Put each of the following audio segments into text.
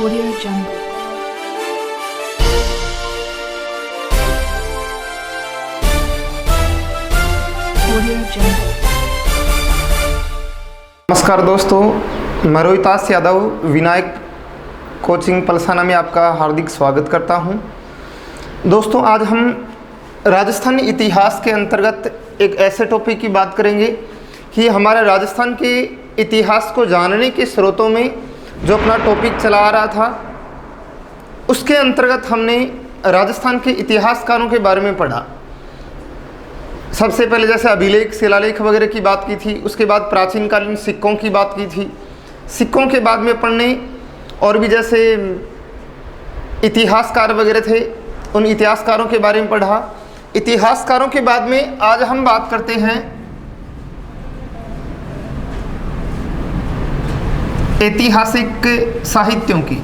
Audio Jungle. Audio Jungle. नमस्कार दोस्तों, मैं रोहितास यादव विनायक कोचिंग पलसाना में आपका हार्दिक स्वागत करता हूं। दोस्तों, आज हम राजस्थानी इतिहास के अंतर्गत एक ऐसे टॉपिक की बात करेंगे कि हमारे राजस्थान के इतिहास को जानने के स्रोतों में जो अपना टॉपिक चला आ रहा था, उसके अंतर्गत हमने राजस्थान के इतिहासकारों के बारे में पढ़ा। सबसे पहले जैसे अभिलेख, शिलालेख वगैरह की बात की थी, उसके बाद प्राचीन कालीन सिक्कों की बात की थी। सिक्कों के बाद में पढ़ने और भी जैसे इतिहासकार वगैरह थे, उन इतिहासकारों के बारे में पढ़ा। इतिहासकारों के बाद में आज हम बात करते हैं ऐतिहासिक साहित्यों की।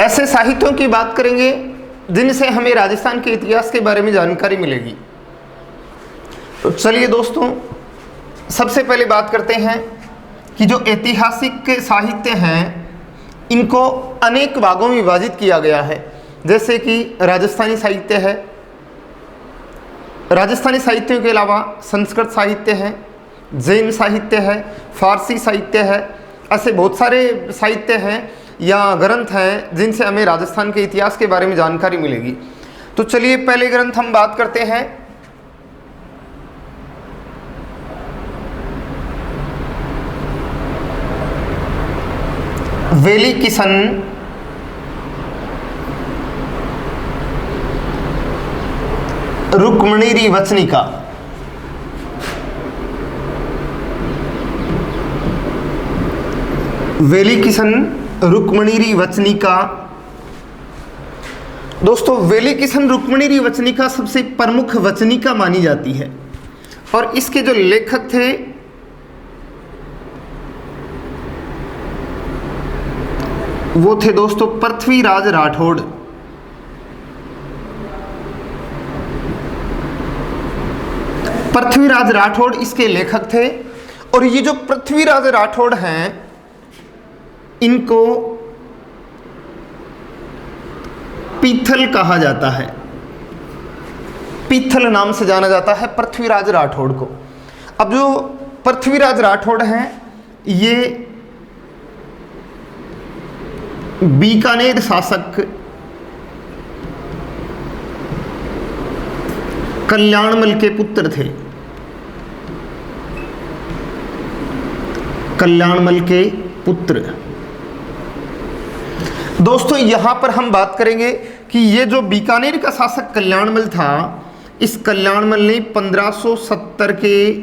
ऐसे साहित्यों की बात करेंगे जिनसे हमें राजस्थान के इतिहास के बारे में जानकारी मिलेगी। तो चलिए दोस्तों, सबसे पहले बात करते हैं कि जो ऐतिहासिक साहित्य हैं, इनको अनेक भागों में विभाजित किया गया है। जैसे कि राजस्थानी साहित्य है, राजस्थानी साहित्यों के अलावा संस्कृत साहित्य है, जैन साहित्य है, फारसी साहित्य है। ऐसे बहुत सारे साहित्य हैं या ग्रंथ हैं जिनसे हमें राजस्थान के इतिहास के बारे में जानकारी मिलेगी। तो चलिए पहले ग्रंथ हम बात करते हैं वेली किशन रुक्मिणी वचनिका। वेली किशन रुक्मिणी वचनिका। दोस्तों, वेली किशन रुक्मिणी वचनिका सबसे प्रमुख वचनिका मानी जाती है और इसके जो लेखक थे वो थे दोस्तों पृथ्वीराज राठौड़। पृथ्वीराज राठौड़ इसके लेखक थे। और ये जो पृथ्वीराज राठौड़ हैं, इनको पीथल कहा जाता है। पीथल नाम से जाना जाता है पृथ्वीराज राठौड़ को। अब जो पृथ्वीराज राठौड़ हैं, ये बीकानेर शासक कल्याणमल के पुत्र थे। कल्याणमल के पुत्र। दोस्तों, यहां पर हम बात करेंगे कि ये जो बीकानेर का शासक कल्याणमल था, इस कल्याणमल ने 1570 के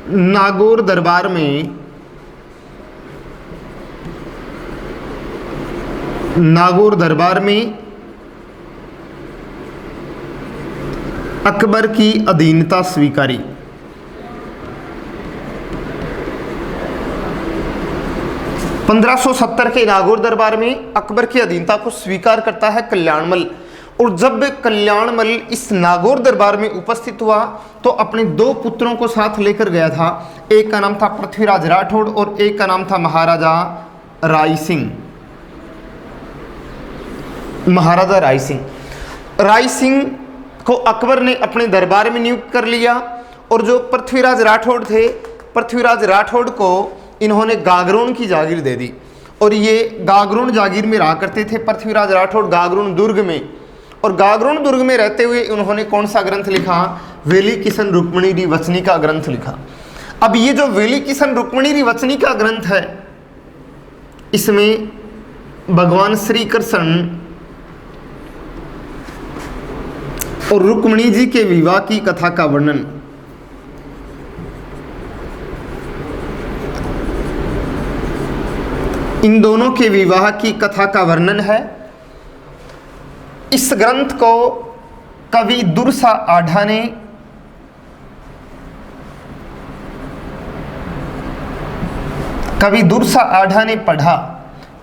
नागौर दरबार में अकबर की अधीनता स्वीकारी। (1570) के नागौर दरबार में अकबर की अधीनता को स्वीकार करता है कल्याणमल। और जब कल्याणमल इस नागौर दरबार में उपस्थित हुआ तो अपने दो पुत्रों को साथ लेकर गया था। एक का नाम था पृथ्वीराज राठौड़ और एक का नाम था महाराजा राय सिंह। महाराजा राय सिंह। राय सिंह को अकबर ने अपने दरबार में नियुक्त कर लिया। और जो पृथ्वीराज राठौड़ थे, पृथ्वीराज राठौड़ को इन्होंने गागरोन की जागीर दे दी। और ये गागरोन जागीर में रहा करते थे पृथ्वीराज राठौड़, गागरोन दुर्ग में। और गागरोन दुर्ग में रहते हुए उन्होंने कौन सा ग्रंथ लिखा? वेली किशन रुक्मिणी वचनिका ग्रंथ लिखा। अब ये जो वेली किशन रुक्मिणी वचनिका ग्रंथ है, इसमें भगवान श्री कृष्ण और रुक्मिणी जी के विवाह की कथा का वर्णन, इन दोनों के विवाह की कथा का वर्णन है। इस ग्रंथ को कवि दुर्सा आढ़ा ने पढ़ा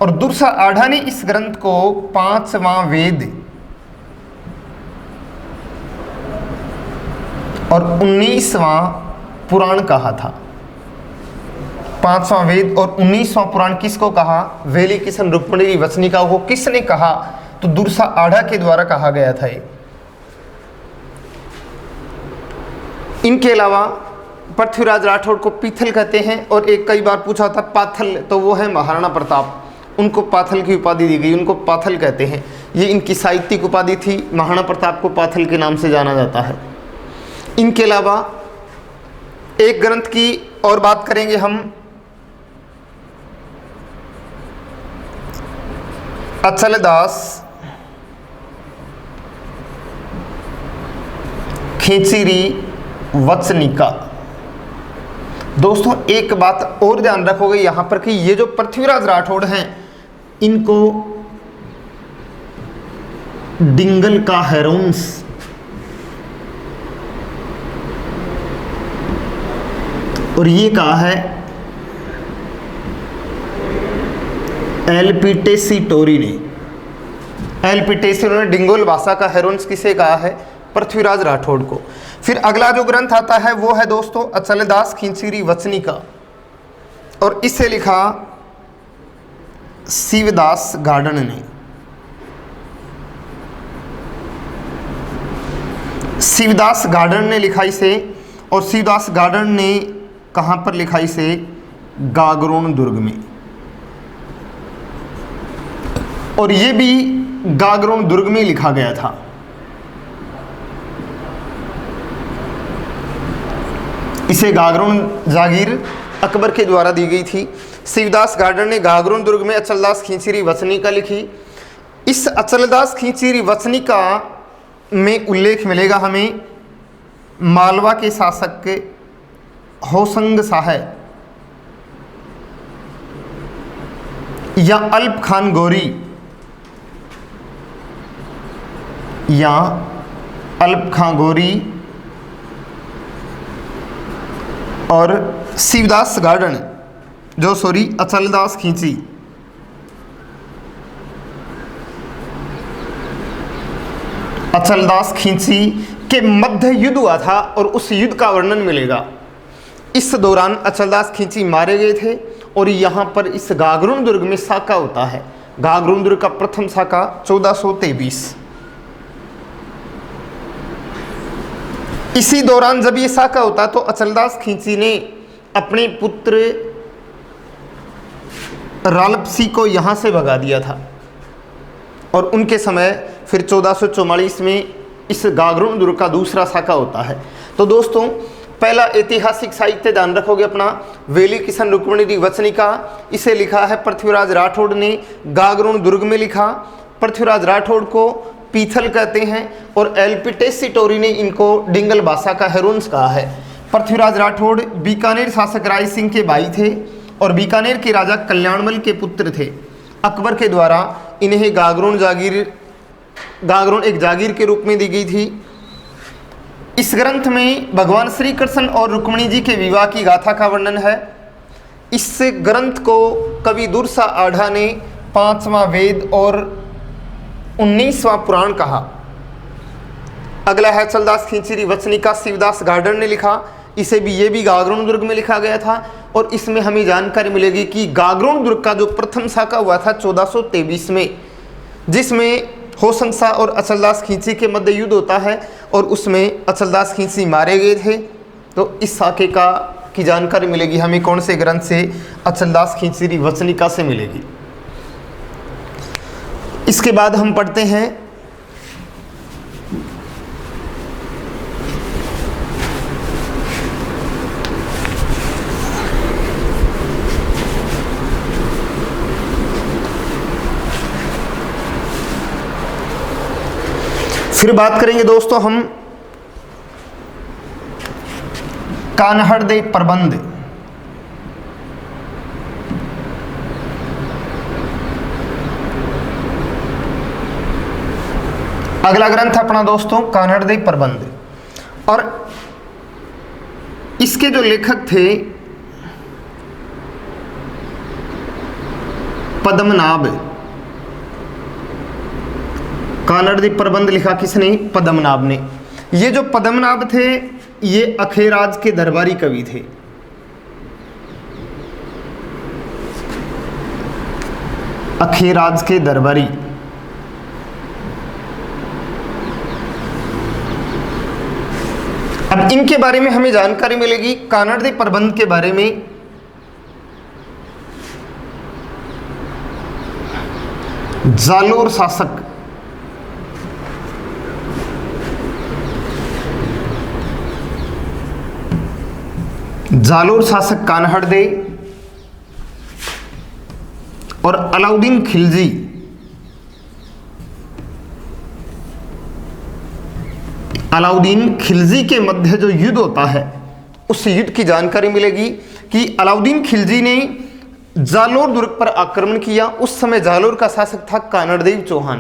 और दुर्सा आढ़ा ने इस ग्रंथ को 5वां वेद और 19वां पुराण कहा था। 5वां वेद और 19वां पुराण किसको कहा? वेली किशन रुक्मिणी वचनिका को किसने कहा? तो दुर्सा आढ़ा के द्वारा कहा गया था ये। इनके अलावा पृथ्वीराज राठौड़ को पीथल कहते हैं, और एक कई बार पूछा था पाथल, तो वो है महाराणा प्रताप, उनको पाथल की उपाधि दी गई, उनको पाथल कहते हैं। ये इनकी साहित्यिक उपाधि थी, महाराणा प्रताप को पाथल के नाम से जाना जाता है। इनके अलावा एक ग्रंथ की और बात करेंगे हम, अचलदास खींचीरी वचनिका। दोस्तों एक बात और ध्यान रखोगे यहाँ पर कि ये जो पृथ्वीराज राठौड़ हैं इनको डिंगल का हेरोन्स और ये कहा है एल्पिटेसी टोरी ने। एल्पिटेसी ने डिंगोल भाषा का हेरोन्स किसे कहा है? पृथ्वीराज राठौड़ को। फिर अगला जो ग्रंथ आता है वो है दोस्तों अचलदास खींचीरी वचनिका, और इसे लिखा शिवदास गार्डन ने। शिवदास गार्डन ने लिखा इसे, और शिवदास गार्डन ने कहाँ पर लिखा इसे? गागरोन दुर्ग में। और ये भी गागरोन दुर्ग में लिखा गया था। इसे गागरोन जागीर अकबर के द्वारा दी गई थी। शिवदास गार्डन ने गागरोन दुर्ग में अचलदास खींचीरी वचनिका लिखी। इस अचलदास खींचीरी वचनिका में उल्लेख मिलेगा हमें मालवा के शासक के होशंग शाह या अल्प खान गोरी या अल्प खां गोरी और शिवदास गार्डन जो अचलदास खींची अचलदास खींची के मध्य युद्ध हुआ था, और उस युद्ध का वर्णन मिलेगा। इस दौरान अचलदास खींची मारे गए थे, और यहाँ पर इस गागरोन दुर्ग में साका होता है। गागरोन दुर्ग का प्रथम साका 1423। इसी दौरान जब ये साका होता तो अचलदास खींची ने अपने पुत्र रालपसी को यहाँ से भगा दिया था, और उनके समय फिर 1444 में इस गागरोन दुर्ग का दूसरा साका होता है। तो दोस्तों पहला ऐतिहासिक साहित्य ध्यान रखोगे अपना, वेली किशन रुक्मिणी वचनिका, इसे लिखा है पृथ्वीराज राठौड़ ने, गागरोन दुर्ग में लिखा। पृथ्वीराज राठौड़ को पीथल कहते हैं, और एल्पिटेसी टोरी ने इनको डिंगल भाषा का हेरोन्स कहा है। पृथ्वीराज राठौड़ बीकानेर शासक राय सिंह के भाई थे, और बीकानेर के राजा कल्याणमल के पुत्र थे। अकबर के द्वारा इन्हें गागरोन एक जागीर के रूप में दी गई थी। इस ग्रंथ में भगवान श्री कृष्ण और रुक्मिणी जी के विवाह की गाथा का वर्णन है। इस ग्रंथ को कवि दुर्सा आढ़ा ने 5वां वेद और 19वां पुराण कहा। अगला है अचलदास खींचीरी वचनिका, शिवदास गार्डन ने लिखा। इसे भी ये भी गागरोन दुर्ग में लिखा गया था, और इसमें हमें जानकारी मिलेगी कि गागरोन दुर्ग का जो प्रथम साका हुआ था 1423 में, जिसमें होशंग शाह और अचलदास खींची के मध्य युद्ध होता है, और उसमें अचलदास खींची मारे गए थे। तो इस साके की जानकारी मिलेगी हमें कौन से ग्रंथ से? अचलदास खींचीरी वचनिका से मिलेगी। इसके बाद हम पढ़ते हैं फिर बात करेंगे दोस्तों हम कान्हड़ दे प्रबंध। अगला ग्रंथ अपना दोस्तों कान्हड़ दे प्रबंध, और इसके जो लेखक थे पद्मनाभ। कान्हड़ दे प्रबंध लिखा किसने? पद्मनाभ ने। ये जो पद्मनाभ थे ये अखेराज के दरबारी कवि थे। अखेराज के दरबारी। अब इनके बारे में हमें जानकारी मिलेगी कानड़दे प्रबंध के बारे में। जालोर शासक, जालोर शासक कान्हड़दे और अलाउद्दीन खिलजी अलाउद्दीन खिलजी के मध्य जो युद्ध होता है उस युद्ध की जानकारी मिलेगी कि अलाउद्दीन खिलजी ने जालोर दुर्ग पर आक्रमण किया। उस समय जालोर का शासक था कानड़देव चौहान।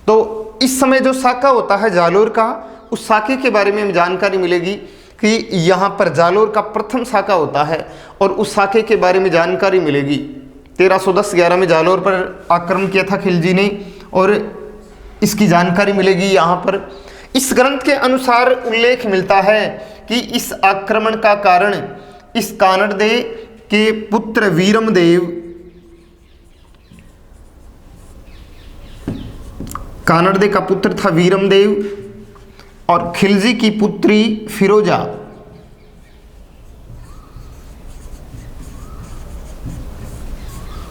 तो इस समय जो साका होता है जालोर का, उस साके के बारे में हमें जानकारी मिलेगी कि यहाँ पर जालोर का प्रथम साका होता है और उस साके के बारे में जानकारी मिलेगी। 1310-11 में जालोर पर आक्रमण किया था खिलजी ने और इसकी जानकारी मिलेगी यहाँ पर। इस ग्रंथ के अनुसार उल्लेख मिलता है कि इस आक्रमण का कारण इस कानड़दे के पुत्र वीरमदेव, कानड़दे का पुत्र था वीरमदेव और खिलजी की पुत्री फिरोजा,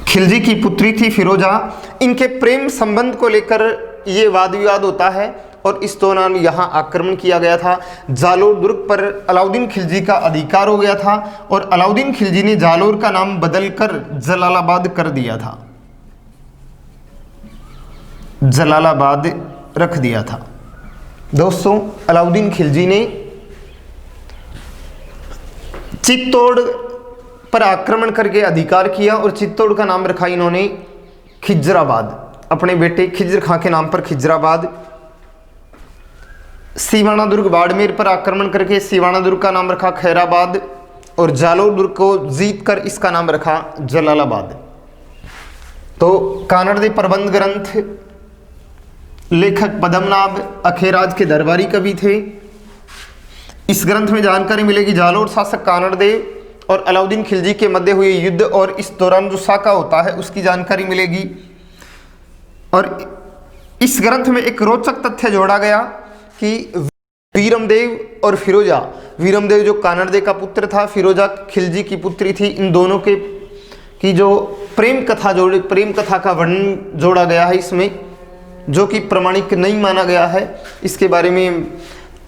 खिलजी की पुत्री थी फिरोजा। इनके प्रेम संबंध को लेकर ये वाद विवाद होता है और इस दौरान यहाँ आक्रमण किया गया था। जालोर दुर्ग पर अलाउद्दीन खिलजी का अधिकार हो गया था और अलाउद्दीन खिलजी ने जालोर का नाम बदलकर जलालाबाद कर दिया था, जलालाबाद रख दिया था। दोस्तों, अलाउद्दीन खिलजी ने चित्तौड़ पर आक्रमण करके अधिकार किया और चित्तौड़ का नाम रखा इन्होंने खिजराबाद, अपने बेटे खिज्र खां के नाम पर खिजराबाद। सीवाना दुर्ग बाड़मेर पर आक्रमण करके सीवाना दुर्ग का नाम रखा खैराबाद और जालोर दुर्ग को जीतकर इसका नाम रखा जलालाबाद। तो कानड़दे प्रबंध ग्रंथ लेखक पद्मनाभ अखेराज के दरबारी कवि थे। इस ग्रंथ में जानकारी मिलेगी जालोर शासक कानड़देव और अलाउद्दीन खिलजी के मध्य हुए युद्ध और इस दौरान जो साका होता है उसकी जानकारी मिलेगी। और इस ग्रंथ में एक रोचक तथ्य जोड़ा गया कि वीरमदेव और फिरोजा, वीरमदेव जो कानड़दे का पुत्र था, फिरोजा खिलजी की पुत्री थी, इन दोनों के की जो प्रेम कथा का वर्णन जोड़ा गया है इसमें, जो कि प्रमाणिक नहीं माना गया है इसके बारे में।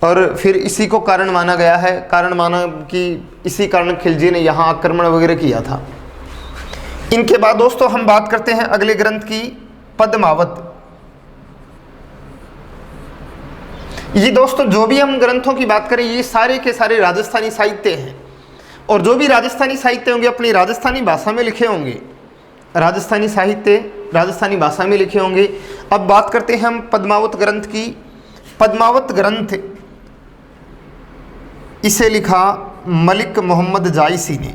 और फिर इसी को कारण माना गया है, कारण माना कि इसी कारण खिलजी ने यहाँ आक्रमण वगैरह किया था। इनके बाद दोस्तों हम बात करते हैं अगले ग्रंथ की, पद्मावत। ये दोस्तों जो भी हम ग्रंथों की बात करें ये सारे के सारे राजस्थानी साहित्य हैं और जो भी राजस्थानी साहित्य होंगे अपनी राजस्थानी भाषा में लिखे होंगे, राजस्थानी साहित्य राजस्थानी भाषा में लिखे होंगे। अब बात करते हैं हम पद्मावत ग्रंथ की। पद्मावत ग्रंथ इसे लिखा मलिक मोहम्मद जायसी ने।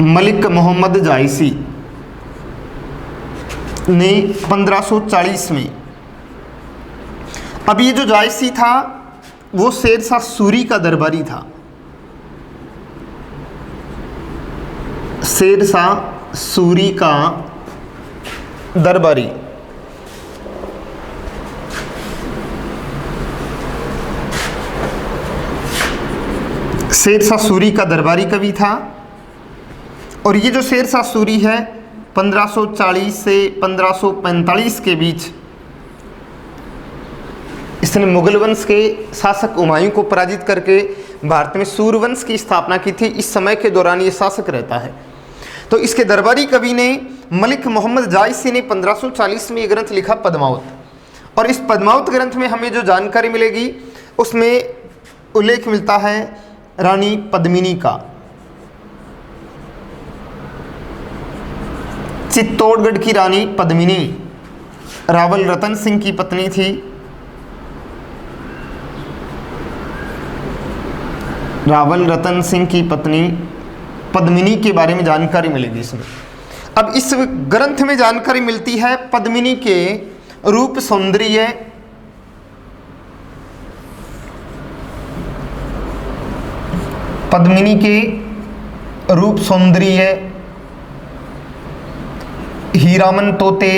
मलिक मोहम्मद जायसी ने 1540 में। अब ये जो जायसी था वो शेरशाह सूरी का दरबारी था। शेरशाह सूरी का दरबारी। शेरशाह सूरी का दरबारी कवि था और ये जो शेरशाह सूरी है 1540 से 1545 के बीच इसने मुगल वंश के शासक हुमायूं को पराजित करके भारत में सूर्यवंश की स्थापना की थी। इस समय के दौरान ये शासक रहता है। तो इसके दरबारी कवि ने मलिक मोहम्मद जायसी ने 1540 में ये ग्रंथ लिखा पद्मावत। और इस पद्मावत ग्रंथ में हमें जो जानकारी मिलेगी उसमें उल्लेख मिलता है रानी पद्मिनी का। चित्तौड़गढ़ की रानी पद्मिनी रावल रतन सिंह की पत्नी थी। रावल रतन सिंह की पत्नी पद्मिनी के बारे में जानकारी मिलेगी इसमें। अब इस ग्रंथ में जानकारी मिलती है पद्मिनी के रूप सौंदर्य, पद्मिनी के रूप सौंदर्य, हीरामन तोते,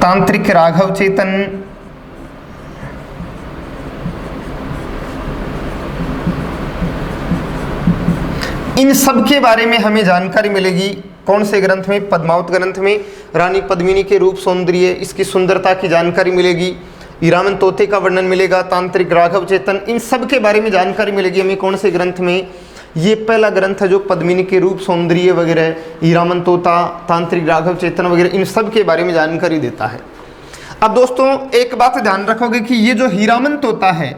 तांत्रिक राघव चेतन, इन सब के बारे में हमें जानकारी मिलेगी कौन से ग्रंथ में? पद्मावत ग्रंथ में। रानी पद्मिनी के रूप सौंदर्य, इसकी सुंदरता की जानकारी मिलेगी। हीरामन तोते का वर्णन मिलेगा, तांत्रिक राघव चेतन, इन सब के बारे में जानकारी मिलेगी हमें कौन से ग्रंथ में? ये पहला ग्रंथ है जो पद्मिनी के रूप सौंदर्य वगैरह, हीरामन तोता, तांत्रिक राघव चेतन वगैरह इन सब के बारे में जानकारी देता है। अब दोस्तों एक बात ध्यान रखोगे कि ये जो हीरामन तोता है,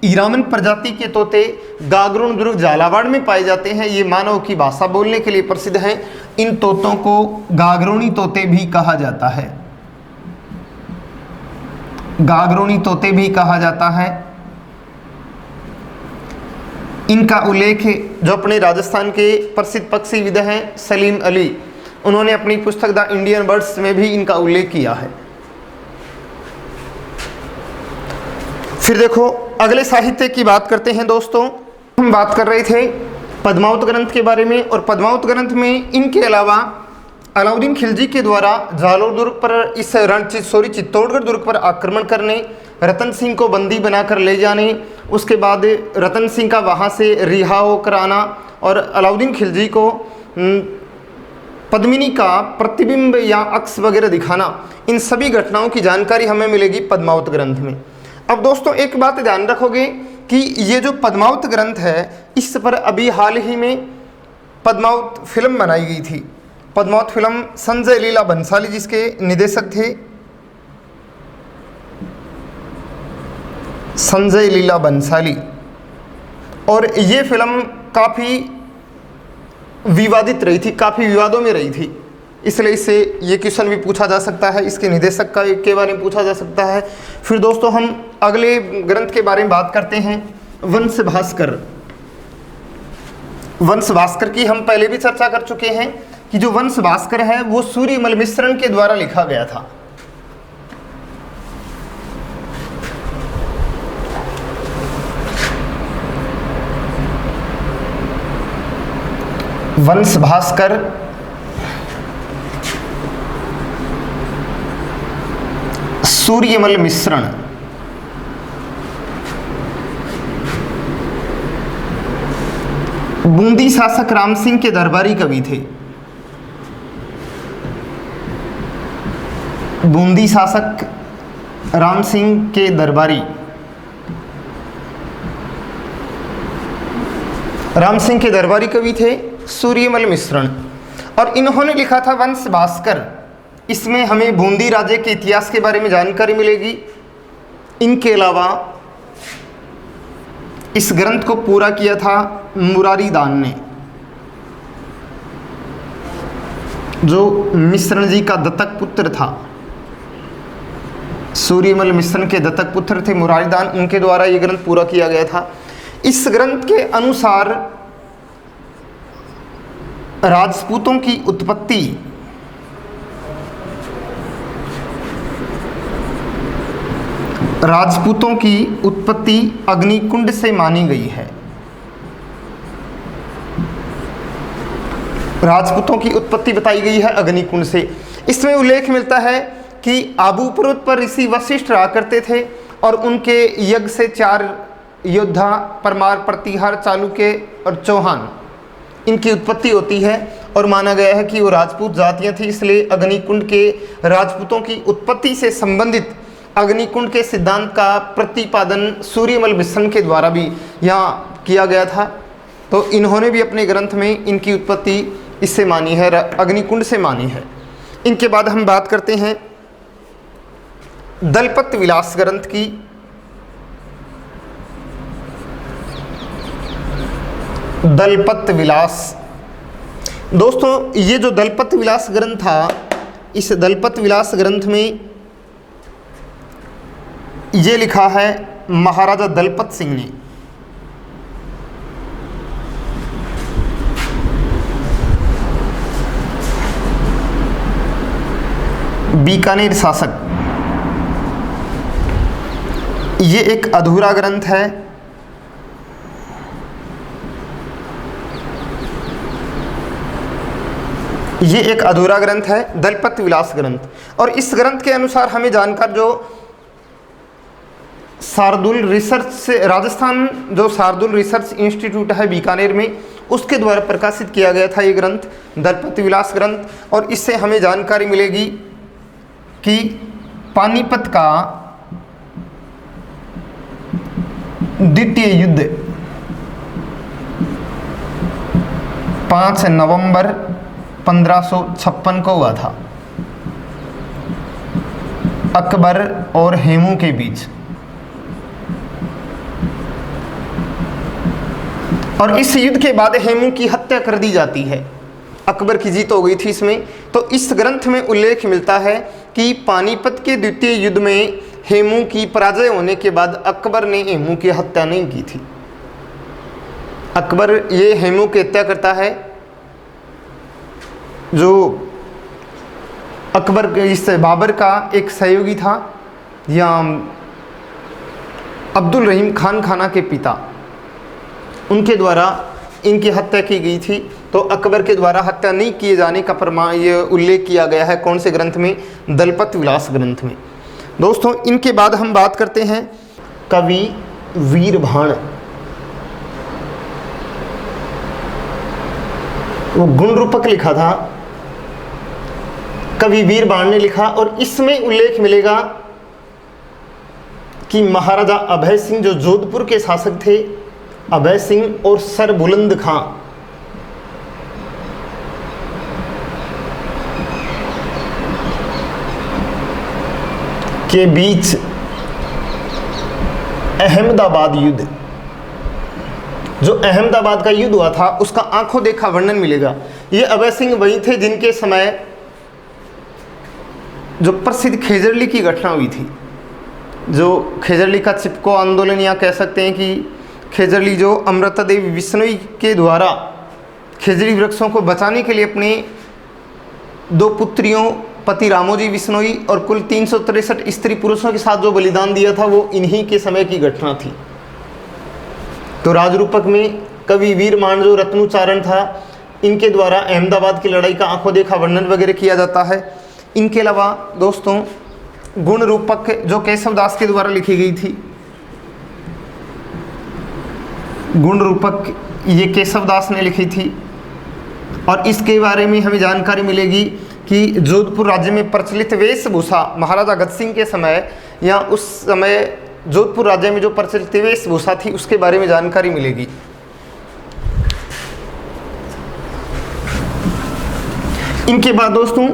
हीरामन प्रजाति के तोते गागरोन दुर्ग झालावाड़ में पाए जाते हैं। ये मानव की भाषा बोलने के लिए प्रसिद्ध हैं। इन तोतों को गागरोनी तोते भी कहा जाता है, गागरोनी तोते भी कहा जाता है। इनका उल्लेख जो अपने राजस्थान के प्रसिद्ध पक्षीविद हैं सलीम अली, उन्होंने अपनी पुस्तक द इंडियन बर्ड्स में भी इनका उल्लेख किया है। फिर देखो अगले साहित्य की बात करते हैं दोस्तों। हम बात कर रहे थे पद्मावत ग्रंथ के बारे में, और पद्मावत ग्रंथ में इनके अलावा अलाउद्दीन खिलजी के द्वारा जालोर दुर्ग पर इस चित्तौड़गढ़ दुर्ग पर आक्रमण करने, रतन सिंह को बंदी बनाकर ले जाने, उसके बाद रतन सिंह का वहाँ से रिहा होकर आना और अलाउद्दीन खिलजी को पद्मिनी का प्रतिबिंब या अक्स वगैरह दिखाना, इन सभी घटनाओं की जानकारी हमें मिलेगी पद्मावत ग्रंथ में। अब दोस्तों एक बात ध्यान रखोगे कि ये जो पद्मावत ग्रंथ है, इस पर अभी हाल ही में पद्मावत फिल्म बनाई गई थी। पद्मावत फिल्म संजय लीला बंसाली जिसके निर्देशक थे, संजय लीला बंसाली, और ये फिल्म काफ़ी विवादित रही थी, काफ़ी विवादों में रही थी, इसलिए इससे ये क्वेश्चन भी पूछा जा सकता है, इसके निर्देशक का के बारे में पूछा जा सकता है। फिर दोस्तों हम अगले ग्रंथ के बारे में बात करते हैं, वंश भास्कर। वंश भास्कर की हम पहले भी चर्चा कर चुके हैं कि जो वंश भास्कर है वो सूर्यमल मिश्रण के द्वारा लिखा गया था। वंश भास्कर सूर्यमल मिश्रण, बूंदी शासक राम सिंह के दरबारी कवि थे। बूंदी शासक राम सिंह के दरबारी, राम सिंह के दरबारी कवि थे सूर्यमल मिश्रण, और इन्होंने लिखा था वंश भास्कर। इसमें हमें बूंदी राज्य के इतिहास के बारे में जानकारी मिलेगी। इनके अलावा इस ग्रंथ को पूरा किया था मुरारी दान ने, जो मिश्रण जी का दत्तक पुत्र था। सूर्यमल मिश्रण के दत्तक पुत्र थे मुरारी दान, उनके द्वारा ये ग्रंथ पूरा किया गया था। इस ग्रंथ के अनुसार राजपूतों की उत्पत्ति अग्निकुंड से मानी गई है। राजपूतों की उत्पत्ति बताई गई है अग्निकुंड से। इसमें उल्लेख मिलता है कि आबू पर्वत पर ऋषि वशिष्ठ रहा करते थे और उनके यज्ञ से 4 योद्धा परमार, प्रतिहार, चालुक्य और चौहान, इनकी उत्पत्ति होती है और माना गया है कि वो राजपूत जातियां थी। इसलिए अग्निकुंड के राजपूतों की उत्पत्ति से संबंधित अग्निकुंड के सिद्धांत का प्रतिपादन सूर्यमल मिश्रण के द्वारा भी यहाँ किया गया था। तो इन्होंने भी अपने ग्रंथ में इनकी उत्पत्ति इससे मानी है, अग्निकुंड से मानी है। इनके बाद हम बात करते हैं दलपत विलास ग्रंथ की। दलपत विलास, दोस्तों ये जो दलपत विलास ग्रंथ था, इस दलपत विलास ग्रंथ में ये लिखा है महाराजा दलपत सिंह ने। बीकानेर शासक, ये एक अधूरा ग्रंथ है। ये एक अधूरा ग्रंथ है, दलपत विलास ग्रंथ। और इस ग्रंथ के अनुसार हमें जानकर जो शार्दुल रिसर्च से राजस्थान जो शार्दुल रिसर्च इंस्टीट्यूट है बीकानेर में, उसके द्वारा प्रकाशित किया गया था ये ग्रंथ दलपत विलास ग्रंथ। और इससे हमें जानकारी मिलेगी कि पानीपत का द्वितीय युद्ध 5 नवंबर 1556 को हुआ था अकबर और हेमू के बीच। और इस युद्ध के बाद हेमू की हत्या कर दी जाती है, अकबर की जीत हो गई थी इसमें। तो इस ग्रंथ में उल्लेख मिलता है कि पानीपत के द्वितीय युद्ध में हेमू की पराजय होने के बाद अकबर ने हेमू की हत्या नहीं की थी। अकबर ये हेमू की हत्या करता है, जो अकबर इस बाबर का एक सहयोगी था, या अब्दुल रहीम खान खाना के पिता, उनके द्वारा इनकी हत्या की गई थी। तो अकबर के द्वारा हत्या नहीं किए जाने का प्रमाण ये उल्लेख किया गया है कौन से ग्रंथ में? दलपत विलास ग्रंथ में। दोस्तों, इनके बाद हम बात करते हैं कवि वीरभाण। वो गुण रूपक लिखा था, कवि वीरभाण ने लिखा। और इसमें उल्लेख मिलेगा कि महाराजा अभय सिंह जो जोधपुर के शासक थे, अभय सिंह और सर बुलंद खां के बीच अहमदाबाद युद्ध, जो अहमदाबाद का युद्ध हुआ था, उसका आंखों देखा वर्णन मिलेगा। ये अभय सिंह वही थे जिनके समय जो प्रसिद्ध खेजरली की घटना हुई थी, जो खेजरली का चिपको आंदोलन, या कह सकते हैं कि खेजरली जो अमृता देवी बिश्नोई के द्वारा खेजड़ी वृक्षों को बचाने के लिए अपने 2 पुत्रियों पति रामोजी बिश्नोई और कुल 363 स्त्री पुरुषों के साथ जो बलिदान दिया था, वो इन्हीं के समय की घटना थी। तो राजरूपक में कवि वीरभाण जो रत्नोच्चारण था, इनके द्वारा अहमदाबाद की लड़ाई का आंखों देखा वर्णन वगैरह किया जाता है। इनके अलावा दोस्तों गुण रूपक जो केशवदास के द्वारा लिखी गई थी, गुण रूपक ये केशवदास ने लिखी थी। और इसके बारे में हमें जानकारी मिलेगी कि जोधपुर राज्य में प्रचलित वेशभूषा महाराजा गज सिंह के समय, या उस समय जोधपुर राज्य में जो प्रचलित वेशभूषा थी, उसके बारे में जानकारी मिलेगी। इनके बाद दोस्तों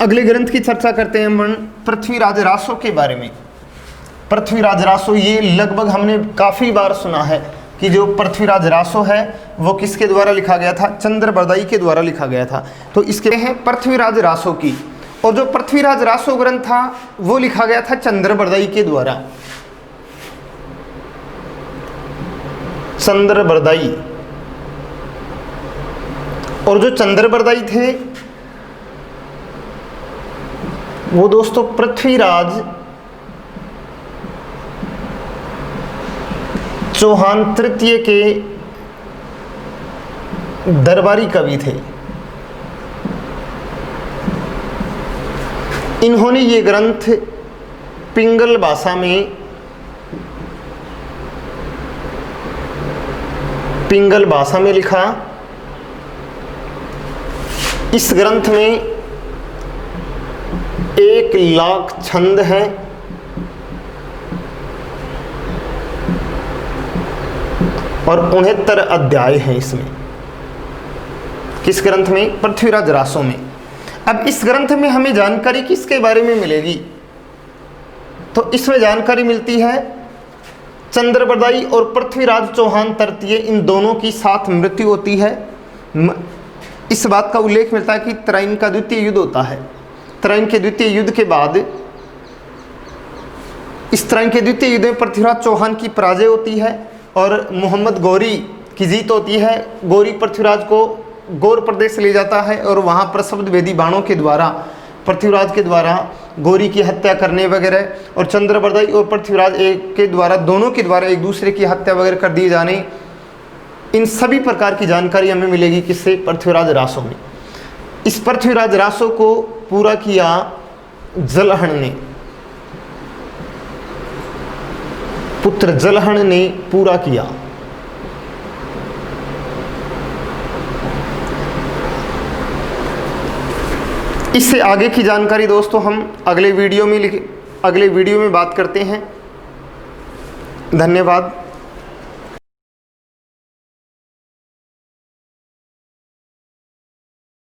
अगले ग्रंथ की चर्चा करते हैं हम पृथ्वीराज रासो के बारे में। पृथ्वीराज रासो ये लगभग हमने काफ़ी बार सुना है कि जो पृथ्वीराज रासो है वो किसके द्वारा लिखा गया था? चंद्रबरदाई के द्वारा लिखा गया था। तो इसके हैं पृथ्वीराज रासो की। और जो पृथ्वीराज रासो ग्रंथ था वो लिखा गया था चंद्रबरदाई के द्वारा। चंद्रबरदाई, और जो चंद्रबरदाई थे वो दोस्तों पृथ्वीराज चौहान तृतीय के दरबारी कवि थे। इन्होंने ये ग्रंथ पिंगल भाषा में लिखा। इस ग्रंथ में 1 लाख छंद हैं और 69 अध्याय हैं इसमें। किस ग्रंथ में? पृथ्वीराज रासो में। अब इस ग्रंथ में हमें जानकारी किसके बारे में मिलेगी? तो इसमें जानकारी मिलती है चंद्रबरदाई और पृथ्वीराज चौहान तृतीय, इन दोनों की साथ मृत्यु होती है। इस बात का उल्लेख मिलता है कि तराइन का द्वितीय युद्ध होता है। तराइन के द्वितीय युद्ध के बाद इस तराइन के द्वितीय युद्ध में पृथ्वीराज चौहान की पराजय होती है और मोहम्मद गौरी की जीत होती है। गौरी पृथ्वीराज को गौर प्रदेश ले जाता है और वहाँ पर शब्द वेदी बाणों के द्वारा पृथ्वीराज के द्वारा गौरी की हत्या करने वगैरह, और चंद्रबरदाई और पृथ्वीराज के द्वारा, दोनों के द्वारा एक दूसरे की हत्या वगैरह कर दिए जाने, इन सभी प्रकार की जानकारी हमें मिलेगी किससे? पृथ्वीराज रासो में। इस पृथ्वीराज रासो को पूरा किया जलहण ने, पुत्र जलहण ने पूरा किया। इससे आगे की जानकारी दोस्तों हम अगले वीडियो में बात करते हैं। धन्यवाद।